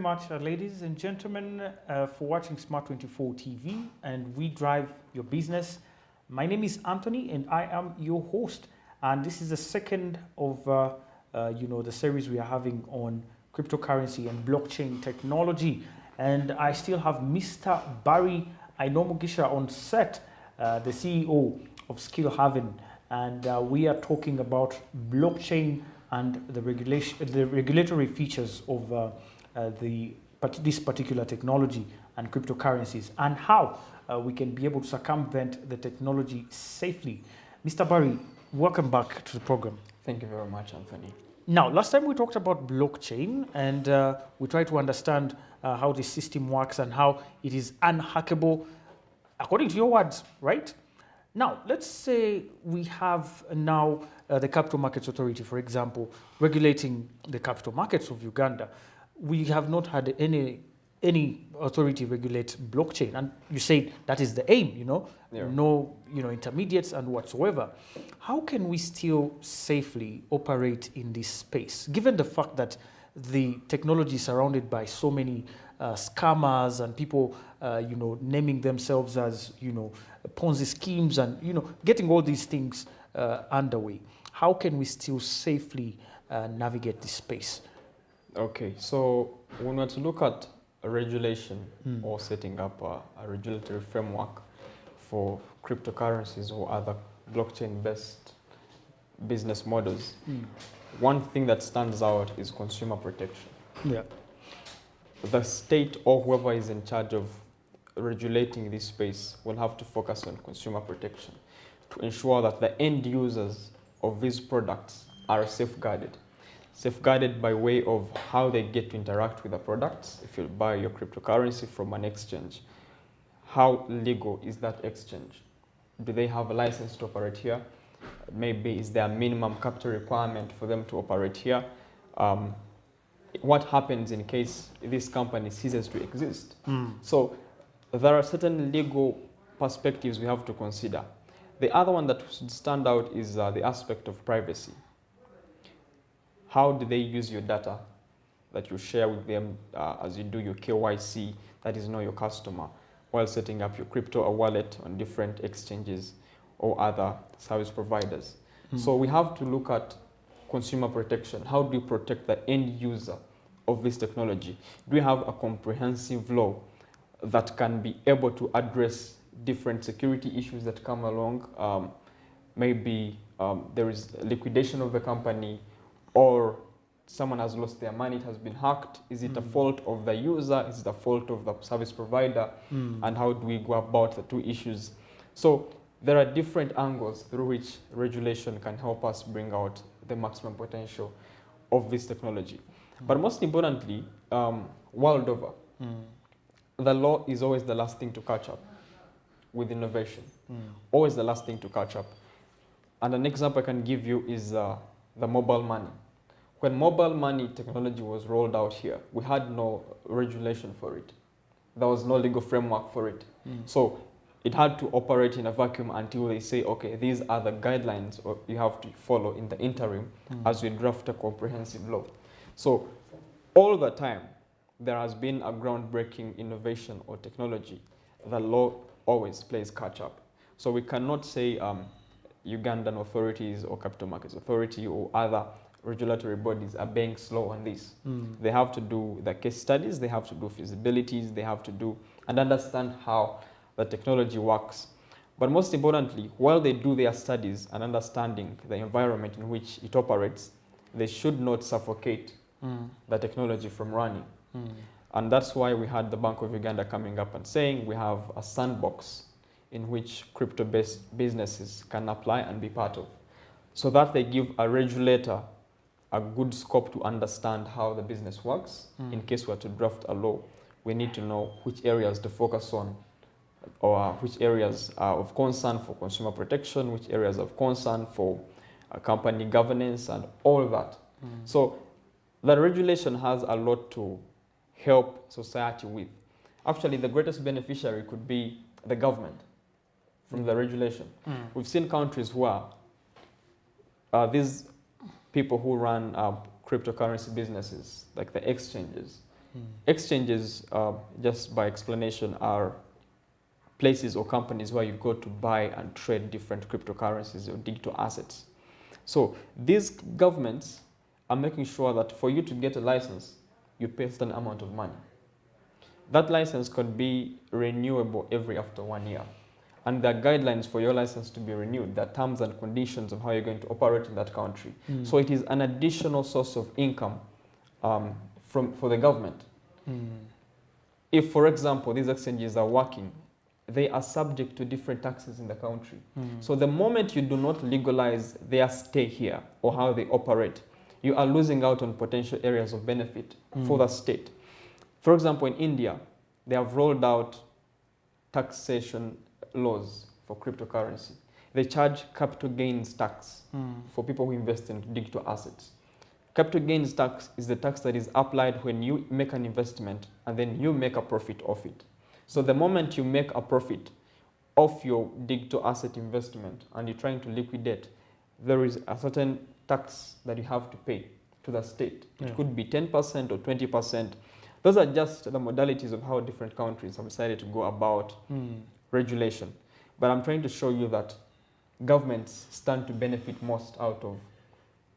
much, ladies and gentlemen, for watching SMART24 TV, and we drive your business. My name is Anthony, and I am your host. And this is the second of the series we are having on cryptocurrency and blockchain technology. And I still have Mr. Barry Ainomugisha on set, the CEO of Skill Haven, and we are talking about blockchain and the regulatory features of this particular technology and cryptocurrencies, and how we can be able to circumvent the technology safely. Mr. Barry, welcome back to the program. Thank you very much, Anthony. Now, last time we talked about blockchain, and we tried to understand how the system works and how it is unhackable, according to your words, right? Now, let's say we have now the Capital Markets Authority, for example, regulating the capital markets of Uganda. We have not had any authority regulate blockchain, and you say that is the aim, Yeah. no intermediates and whatsoever. How can we still safely operate in this space, given the fact that the technology is surrounded by so many scammers and people, naming themselves as, Ponzi schemes and, getting all these things underway? How can we still safely navigate this space? Okay, so when we're to look at a regulation or setting up a regulatory framework for cryptocurrencies or other blockchain-based business models, one thing that stands out is consumer protection. Yeah. The state or whoever is in charge of regulating this space will have to focus on consumer protection to ensure that the end users of these products are safeguarded. Safeguarded by way of how they get to interact with the products. If you buy your cryptocurrency from an exchange, how legal is that exchange? Do they have a license to operate here? Maybe is there a minimum capital requirement for them to operate here? What happens in case this company ceases to exist? So there are certain legal perspectives we have to consider. The other one that should stand out is the aspect of privacy. How do they use your data that you share with them as you do your KYC, that is, know your customer, while setting up your crypto wallet on different exchanges or other service providers? So we have to look at consumer protection. How do we protect the end user of this technology? Do we have a comprehensive law that can be able to address different security issues that come along? Maybe there is liquidation of the company, or someone has lost their money, it has been hacked. Is it a fault of the user? Is it a fault of the service provider? And how do we go about the two issues? So there are different angles through which regulation can help us bring out the maximum potential of this technology. But most importantly, world over, the law is always the last thing to catch up with innovation. Always the last thing to catch up. And an example I can give you is the mobile money. When mobile money technology was rolled out here, we had no regulation for it. There was no legal framework for it. So it had to operate in a vacuum until they say, okay, these are the guidelines you have to follow in the interim as we draft a comprehensive law. So all the time, there has been a groundbreaking innovation or technology. The law always plays catch up. So we cannot say Ugandan authorities or Capital Markets Authority or other regulatory bodies are being slow on this. They have to do the case studies, they have to do feasibilities, they have to do and understand how the technology works. But most importantly, while they do their studies and understanding the environment in which it operates, they should not suffocate the technology from running. And that's why we had the Bank of Uganda coming up and saying we have a sandbox in which crypto-based businesses can apply and be part of, so that they give a regulator a good scope to understand how the business works. In case we are to draft a law, we need to know which areas to focus on, or which areas are of concern for consumer protection, which areas of concern for company governance and all that. So the regulation has a lot to help society with. Actually, the greatest beneficiary could be the government from the regulation. We've seen countries where these people who run cryptocurrency businesses, like the exchanges, Exchanges, just by explanation, are places or companies where you go to buy and trade different cryptocurrencies or digital assets. So these governments are making sure that for you to get a license, you pay a certain amount of money. That license could be renewable after 1 year. And there are guidelines for your license to be renewed. There are terms and conditions of how you're going to operate in that country. So it is an additional source of income for the government. If, for example, these exchanges are working, they are subject to different taxes in the country. So the moment you do not legalize their stay here or how they operate, you are losing out on potential areas of benefit for the state. For example, in India, they have rolled out taxation laws for cryptocurrency. They charge capital gains tax for people who invest in digital assets. Capital gains tax is the tax that is applied when you make an investment and then you make a profit of it. So the moment you make a profit of your digital asset investment and you're trying to liquidate, there is a certain tax that you have to pay to the state. It could be 10% or 20%. Those are just the modalities of how different countries have decided to go about regulation. But I'm trying to show you that governments stand to benefit most out of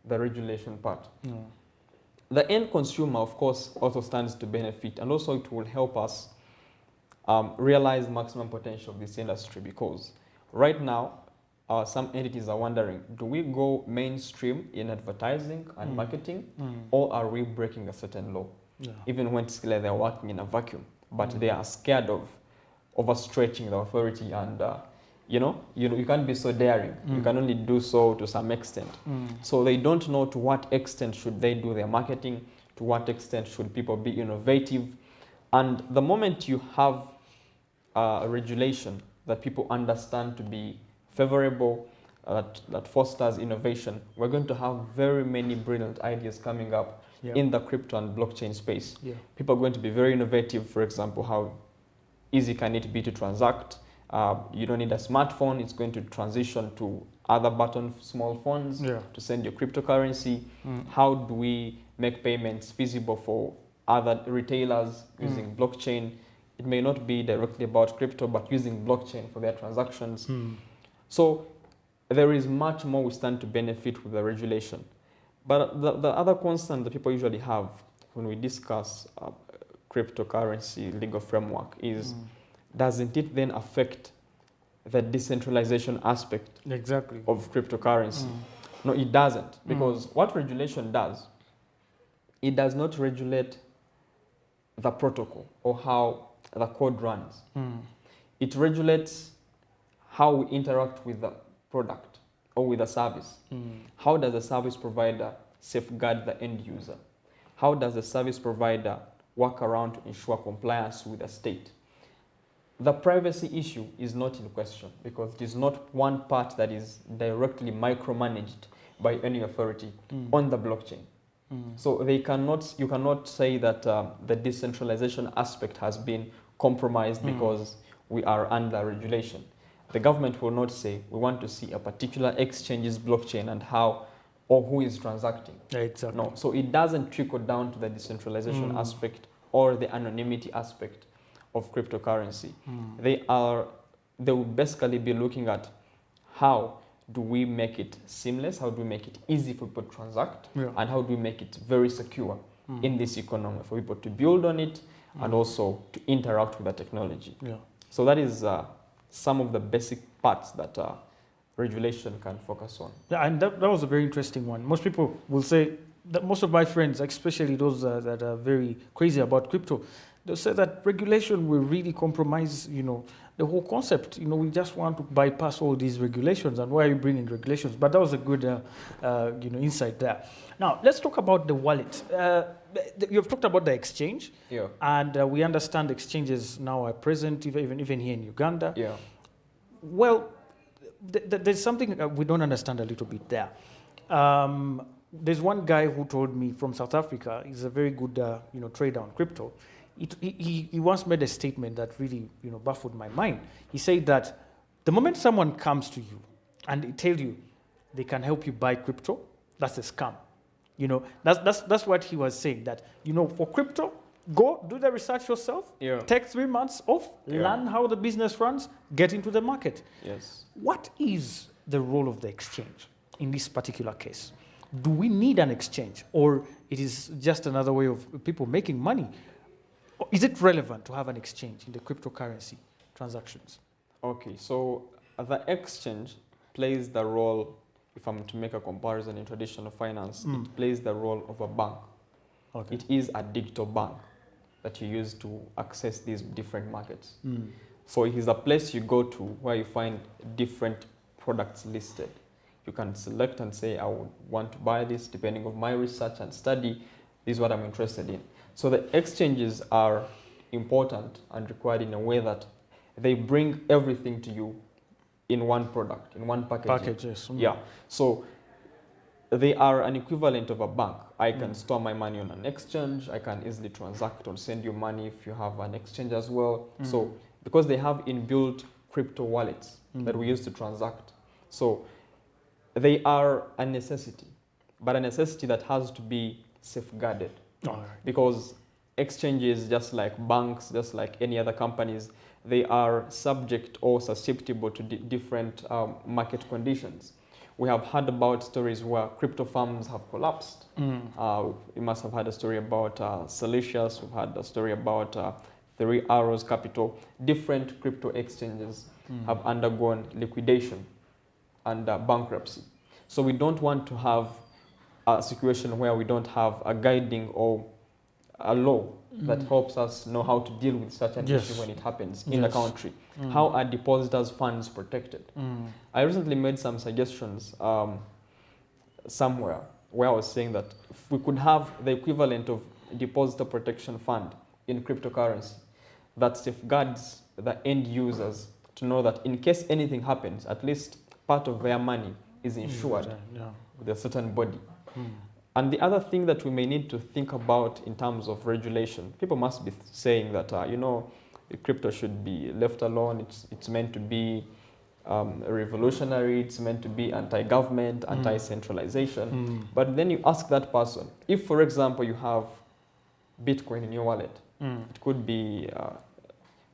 the regulation part. The end consumer, of course, also stands to benefit, and also it will help us realize maximum potential of this industry, because right now some entities are wondering, do we go mainstream in advertising and marketing, or are we breaking a certain law? Even when it's clear they're working in a vacuum, but they are scared of overstretching the authority, and you can't be so daring. You can only do so to some extent. So they don't know to what extent should they do their marketing, to what extent should people be innovative. And the moment you have a regulation that people understand to be favorable, that fosters innovation, we're going to have very many brilliant ideas coming up in the crypto and blockchain space. People are going to be very innovative. For example, how easy can it be to transact? You don't need a smartphone. It's going to transition to other button small phones to send your cryptocurrency. How do we make payments feasible for other retailers using blockchain? It may not be directly about crypto, but using blockchain for their transactions. So there is much more we stand to benefit with the regulation. But the other concern that people usually have when we discuss cryptocurrency legal framework is, doesn't it then affect the decentralization aspect of cryptocurrency? No, it doesn't. Because what regulation does, it does not regulate the protocol or how the code runs. It regulates how we interact with the product or with the service. How does the service provider safeguard the end user? How does the service provider work around to ensure compliance with the state? The privacy issue is not in question, because it is not one part that is directly micromanaged by any authority on the blockchain. So you cannot say that the decentralization aspect has been compromised because we are under regulation. The government will not say, we want to see a particular exchange's blockchain and how or who is transacting. No, so it doesn't trickle down to the decentralization aspect or the anonymity aspect of cryptocurrency. They will basically be looking at how do we make it seamless, how do we make it easy for people to transact, and how do we make it very secure in this economy for people to build on it and also to interact with the technology. So that is some of the basic parts that regulation can focus on. And that was a very interesting one. Most people will say, that most of my friends, especially those that are very crazy about crypto, they'll say that regulation will really compromise, the whole concept. We just want to bypass all these regulations, and why are you bringing regulations? But that was a good, insight there. Now, let's talk about the wallet. You've talked about the exchange, and we understand exchanges now are present even here in Uganda. Well, there's something we don't understand a little bit there. There's one guy who told me from South Africa. He's a very good, trader on crypto. He once made a statement that really, baffled my mind. He said that the moment someone comes to you and they tell you they can help you buy crypto, that's a scam. That's what he was saying. That for crypto, Go do the research yourself. Yeah. Take 3 months off. Yeah. Learn how the business runs. Get into the market. Yes. What is the role of the exchange in this particular case? Do we need an exchange, or it is just another way of people making money? Or is it relevant to have an exchange in the cryptocurrency transactions? Okay, so the exchange plays the role, if I'm to make a comparison in traditional finance, it plays the role of a bank. Okay. It is a digital bank that you use to access these different markets. So it is a place you go to where you find different products listed. You can select and say, I would want to buy this depending on my research and study. This is what I'm interested in. So the exchanges are important and required in a way that they bring everything to you in one product, in one package. Packages. Yeah. So they are an equivalent of a bank. I can store my money on an exchange. I can easily transact or send you money if you have an exchange as well. So because they have inbuilt crypto wallets that we use to transact. So they are a necessity, but a necessity that has to be safeguarded. All right. Because exchanges, just like banks, just like any other companies, they are subject or susceptible to different market conditions. We have heard about stories where crypto firms have collapsed. You must have had a story about Celsius. We've had a story about Three Arrows Capital. Different crypto exchanges have undergone liquidation and bankruptcy. So we don't want to have a situation where we don't have a guiding or a law that helps us know how to deal with such an issue when it happens in the country. How are depositors' funds protected? I recently made some suggestions somewhere where I was saying that if we could have the equivalent of depositor protection fund in cryptocurrency that safeguards the end users to know that in case anything happens, at least part of their money is insured with a certain body. And the other thing that we may need to think about in terms of regulation, people must be saying that, crypto should be left alone. It's meant to be revolutionary. It's meant to be anti-government, anti-centralization. But then you ask that person, if, for example, you have Bitcoin in your wallet, it could be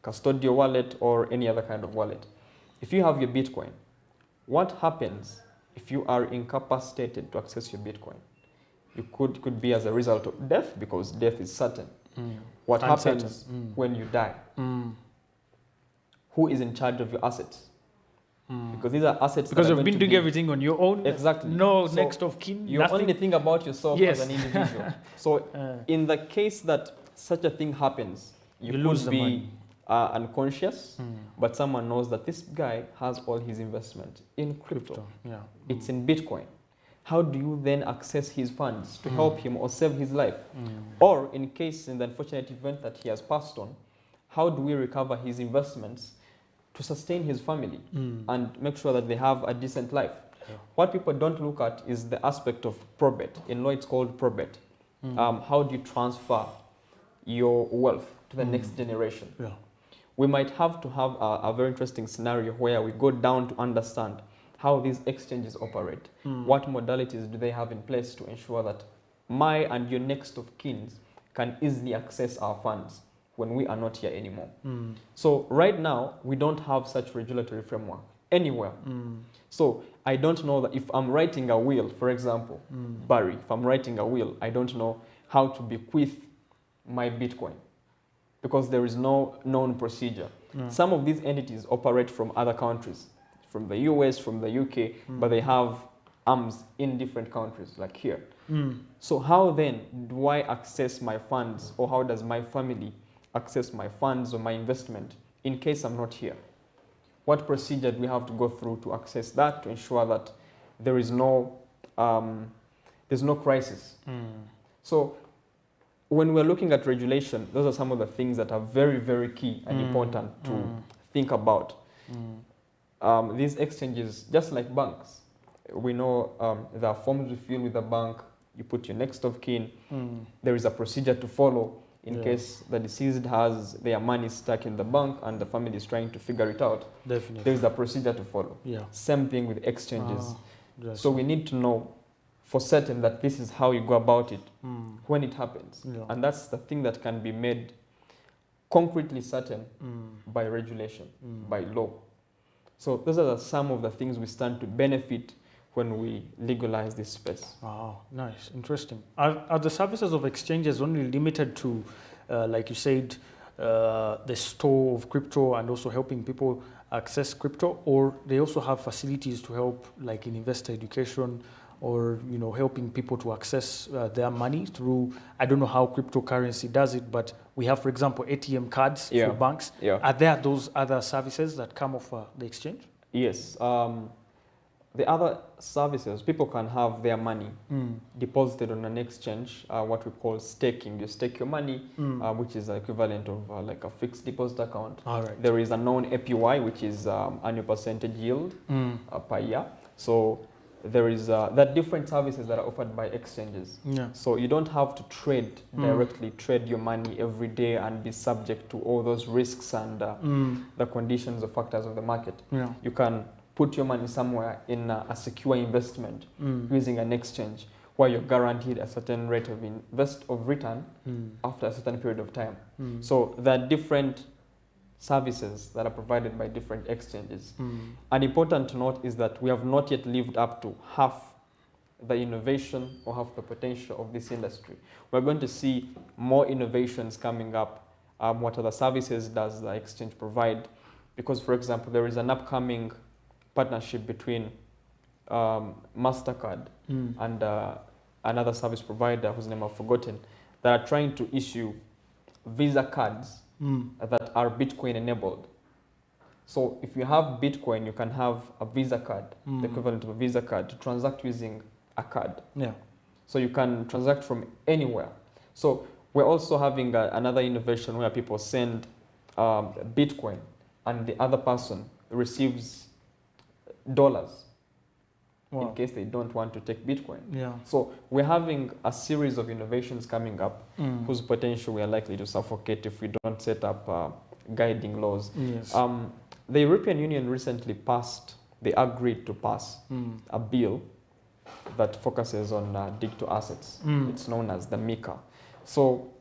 custodial wallet or any other kind of wallet. If you have your Bitcoin, what happens if you are incapacitated to access your Bitcoin? You could be as a result of death, because death is certain. What happens when you die? Who is in charge of your assets? Because these are assets. Because you've been doing everything on your own. Exactly. No next of kin. You only think about yourself as an individual. So in the case that such a thing happens, you lose could the be money. Unconscious, but someone knows that this guy has all his investment in crypto. Yeah. It's in Bitcoin. How do you then access his funds to help him or save his life? Or in case, in the unfortunate event that he has passed on, how do we recover his investments to sustain his family and make sure that they have a decent life? What people don't look at is the aspect of probate. In law, it's called probate. How do you transfer your wealth to the next generation? We might have to have a very interesting scenario where we go down to understand how these exchanges operate. What modalities do they have in place to ensure that my and your next of kin can easily access our funds when we are not here anymore? So right now, we don't have such regulatory framework anywhere. So I don't know that if I'm writing a will, for example, Barry, if I'm writing a will, I don't know how to bequeath my Bitcoin, because there is no known procedure. Some of these entities operate from other countries, from the US, from the UK, but they have arms in different countries, like here. So how then do I access my funds, or how does my family access my funds or my investment in case I'm not here? What procedure do we have to go through to access that, to ensure that there is there's no crisis? So when we're looking at regulation, those are some of the things that are very, very key and important to think about. These exchanges, just like banks, we know there are forms you fill with the bank, you put your next of kin, there is a procedure to follow in case the deceased has their money stuck in the bank and the family is trying to figure it out. Definitely. There is a procedure to follow. Same thing with exchanges. So we need to know for certain that this is how you go about it when it happens. Yeah. And that's the thing that can be made concretely certain by regulation, by law. So those are some of the things we stand to benefit when we legalize this space. Wow, nice, interesting. Are the services of exchanges only limited to, like you said, the store of crypto and also helping people access crypto, or they also have facilities to help, like in investor education, or helping people to access their money through, I don't know how cryptocurrency does it, but we have, for example, ATM cards for banks. Yeah. Are there those other services that come off the exchange? Yes. The other services, people can have their money deposited on an exchange, what we call staking. You stake your money, which is the equivalent of like a fixed deposit account. All right. There is a known APY, which is annual percentage yield per year. So there is that different services that are offered by exchanges. Yeah. So you don't have to trade directly, trade your money every day and be subject to all those risks and the conditions or factors of the market. Yeah. You can put your money somewhere in a secure investment using an exchange where you're guaranteed a certain rate of return after a certain period of time. So there are different services that are provided by different exchanges. And important to note is that we have not yet lived up to half the innovation or half the potential of this industry. We're going to see more innovations coming up. What other services does the exchange provide? Because, for example, there is an upcoming partnership between MasterCard and another service provider whose name I've forgotten, that are trying to issue Visa cards that are Bitcoin enabled. So if you have Bitcoin, you can have a Visa card, the equivalent of a Visa card, to transact using a card. Yeah. So you can transact from anywhere. So we're also having another innovation where people send Bitcoin and the other person receives dollars in case they don't want to take Bitcoin. Yeah. So we're having a series of innovations coming up whose potential we are likely to suffocate if we don't set up guiding laws. Yes. The European Union recently they agreed to pass a bill that focuses on digital assets. It's known as the MiCA. So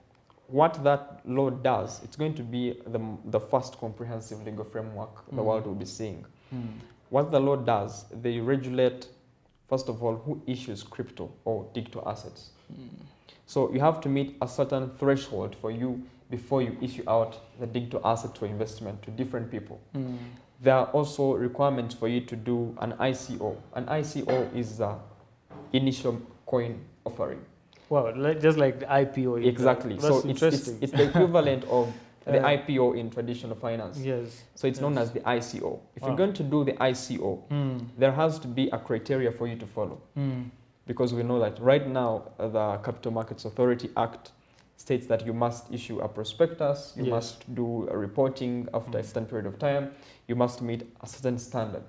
what that law does, it's going to be the first comprehensive legal framework the world will be seeing. What the law does, they regulate, first of all, who issues crypto or digital assets. So you have to meet a certain threshold for you before you issue out the digital asset for investment to different people. There are also requirements for you to do an ICO. An ICO is the initial coin offering. Well, just like the IPO. Exactly. That's so interesting. it's the equivalent of the IPO in traditional finance. Yes. So it's known as the ICO. If you're going to do the ICO, there has to be a criteria for you to follow. Because we know that right now, the Capital Markets Authority Act states that you must issue a prospectus, you must do a reporting after a certain period of time, you must meet a certain standard.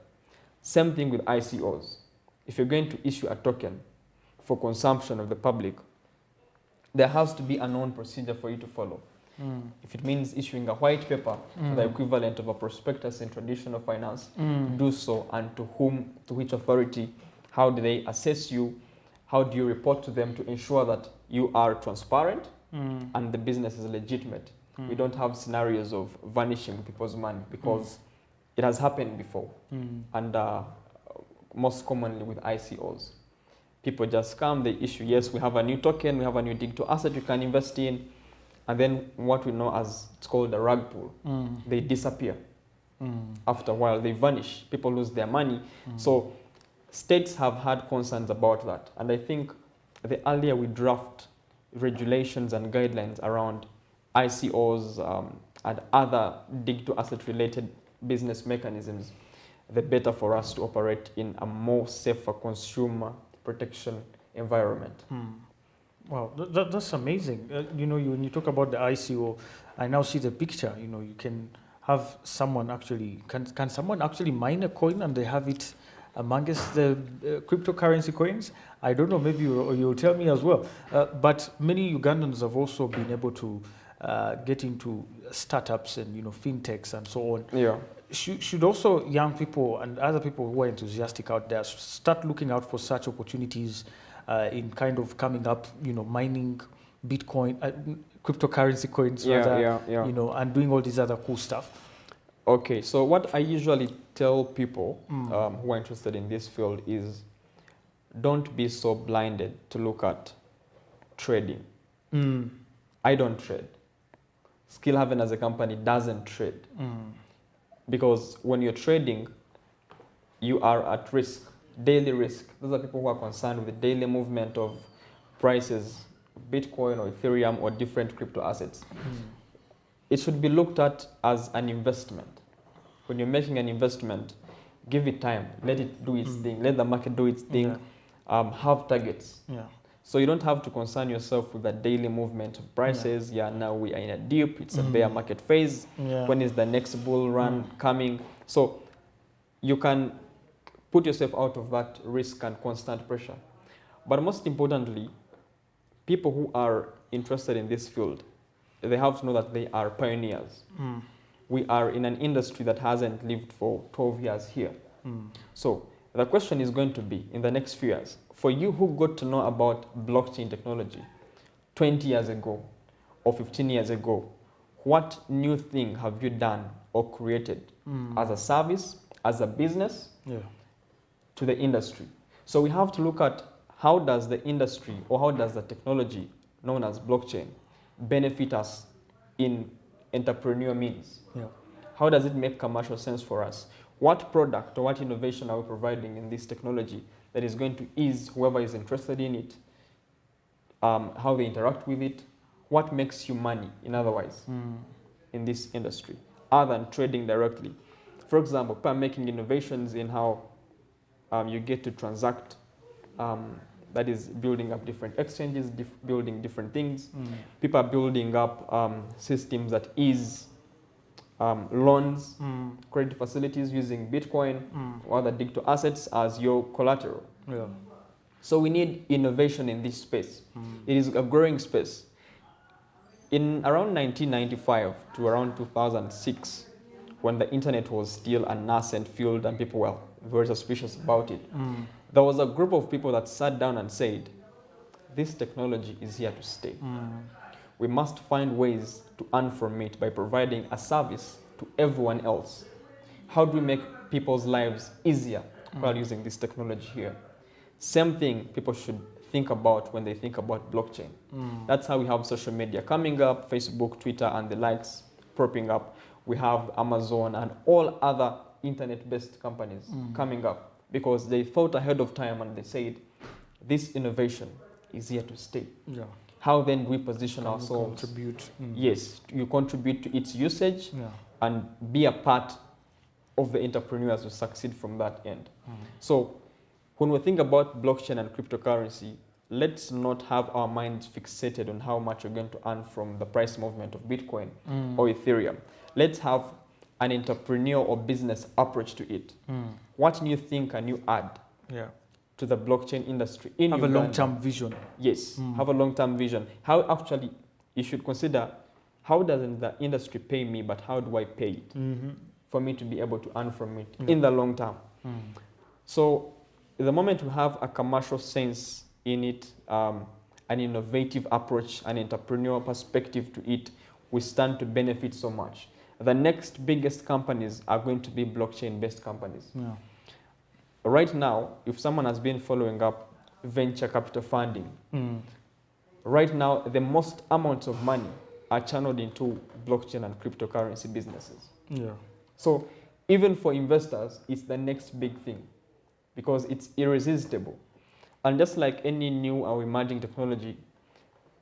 Same thing with ICOs. If you're going to issue a token for consumption of the public, there has to be a known procedure for you to follow. If it means issuing a white paper, the equivalent of a prospectus in traditional finance, do so, and to whom, to which authority, how do they assess you, how do you report to them to ensure that you are transparent and the business is legitimate. We don't have scenarios of vanishing people's money because it has happened before. And most commonly with ICOs. People just come, they issue, yes, we have a new token, we have a new digital asset you can invest in, and then what we know as, it's called a rug pull. They disappear. After a while, they vanish. People lose their money. So states have had concerns about that. And I think the earlier we draft regulations and guidelines around ICOs and other digital asset-related business mechanisms, the better for us to operate in a more safer consumer protection environment. Wow, that's amazing. When you talk about the ICO, I now see the picture. You can have someone actually, can someone actually mine a coin and they have it amongst the cryptocurrency coins? I don't know, maybe you'll tell me as well. But many Ugandans have also been able to get into startups and, fintechs and so on. Yeah. Should also young people and other people who are enthusiastic out there start looking out for such opportunities in kind of coming up, mining Bitcoin, cryptocurrency coins, Yeah. and doing all these other cool stuff. Okay, so what I usually tell people who are interested in this field is don't be so blinded to look at trading. I don't trade. Skill Haven as a company doesn't trade. Because when you're trading, you are at risk, daily risk. Those are people who are concerned with the daily movement of prices, Bitcoin or Ethereum or different crypto assets. It should be looked at as an investment. When you're making an investment, give it time, let it do its thing, let the market do its thing, have targets. So you don't have to concern yourself with the daily movement of prices. Now we are in a dip, it's a bear market phase. When is the next bull run coming? So you can put yourself out of that risk and constant pressure. But most importantly, people who are interested in this field, they have to know that they are pioneers. We are in an industry that hasn't lived for 12 years here. So the question is going to be, in the next few years, for you who got to know about blockchain technology 20 years ago or 15 years ago, what new thing have you done or created as a service, as a business, to the industry? So we have to look at how does the industry or how does the technology known as blockchain benefit us in entrepreneur means? How does it make commercial sense for us? What product or what innovation are we providing in this technology that is going to ease whoever is interested in it, how they interact with it, what makes you money, in other words, in this industry, other than trading directly. For example, people are making innovations in how you get to transact, that is building up different exchanges, building different things. People are building up systems that ease loans, credit facilities using Bitcoin or other digital assets as your collateral. So we need innovation in this space. It is a growing space. In around 1995 to around 2006, when the internet was still a nascent field and people were very suspicious about it, there was a group of people that sat down and said, this technology is here to stay. We must find ways to earn from it by providing a service to everyone else. How do we make people's lives easier while using this technology here? Same thing people should think about when they think about blockchain. That's how we have social media coming up, Facebook, Twitter, and the likes propping up. We have Amazon and all other internet-based companies coming up because they thought ahead of time and they said, this innovation is here to stay. How then do we position ourselves? Contribute. Yes, you contribute to its usage and be a part of the entrepreneurs who succeed from that end. So when we think about blockchain and cryptocurrency, let's not have our minds fixated on how much we're going to earn from the price movement of Bitcoin or Ethereum. Let's have an entrepreneur or business approach to it. What new thing can you add to the blockchain industry in Have Uganda? a long-term vision. Yes, have a long-term vision. How actually, you should consider, how doesn't the industry pay me, but how do I pay it for me to be able to earn from it in the long term? So the moment we have a commercial sense in it, an innovative approach, an entrepreneurial perspective to it, we stand to benefit so much. The next biggest companies are going to be blockchain-based companies. Right now, if someone has been following up venture capital funding, right now the most amounts of money are channeled into blockchain and cryptocurrency businesses. So even for investors, it's the next big thing because it's irresistible. And just like any new or emerging technology,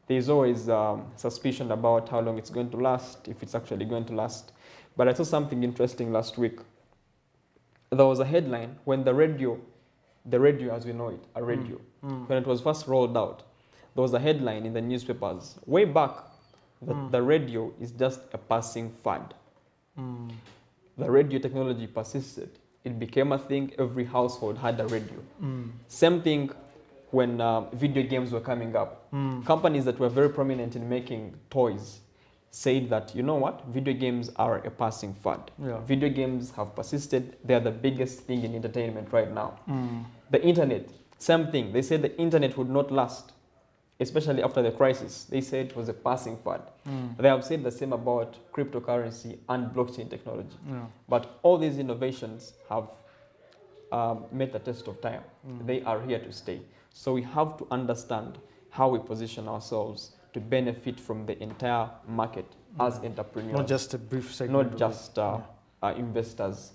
there's always suspicion about how long it's going to last, if it's actually going to last. But I saw something interesting last week. There was a headline when the radio as we know it, a radio, when it was first rolled out, there was a headline in the newspapers way back that the radio is just a passing fad. The radio technology persisted. It became a thing. Every household had a radio. Same thing when video games were coming up. Companies that were very prominent in making toys said that, you know what, video games are a passing fad. Video games have persisted. They are the biggest thing in entertainment right now. The internet, Same thing. They said the internet would not last, especially after the crisis. They said it was a passing fad. They have said the same about cryptocurrency and blockchain technology. Yeah. But all these innovations have met the test of time. They are here to stay. So we have to understand how we position ourselves to benefit from the entire market as entrepreneurs. Not just a brief segment. Not just investors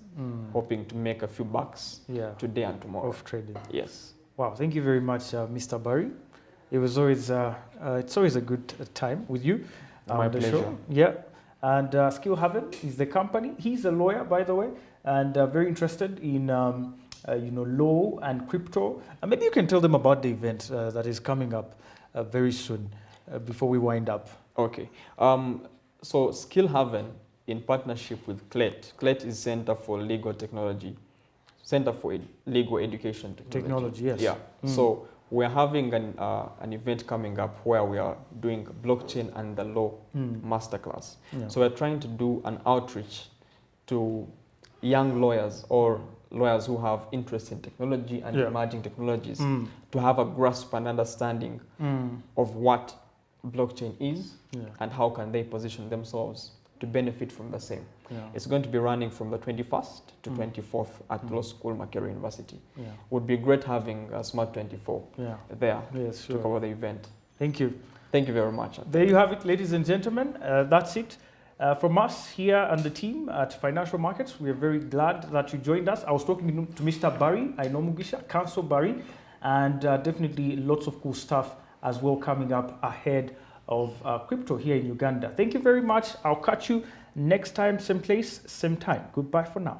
hoping to make a few bucks today and tomorrow. Of trading. Yes. Wow, thank you very much, Mr. Barry. It was always it's always a good time with you My on the pleasure. show. Yeah, and Skill Haven is the company. He's a lawyer, by the way, and very interested in law and crypto. And maybe you can tell them about the event that is coming up very soon before we wind up. Okay. So Skill Haven, in partnership with CLET. CLET is Center for Legal Technology, Center for Legal Education Technology. Yes. Yeah. So we're having an event coming up where we are doing blockchain and the law masterclass. Yeah. So we're trying to do an outreach to young lawyers or lawyers who have interest in technology and emerging technologies to have a grasp and understanding of what blockchain is and how can they position themselves to benefit from the same. Yeah. It's going to be running from the 21st to 24th at Law School, Makerere University. Yeah. Would be great having SMART24 there Yes, to sure. cover the event. Thank you. Thank you very much. There you have it, ladies and gentlemen. That's it. From us here and the team at Financial Markets, we are very glad that you joined us. I was talking to Mr. Barry Ainomugisha, Council Barry, and definitely lots of cool stuff as well coming up ahead of crypto here in Uganda. Thank you very much. I'll catch you next time, same place, same time. Goodbye for now.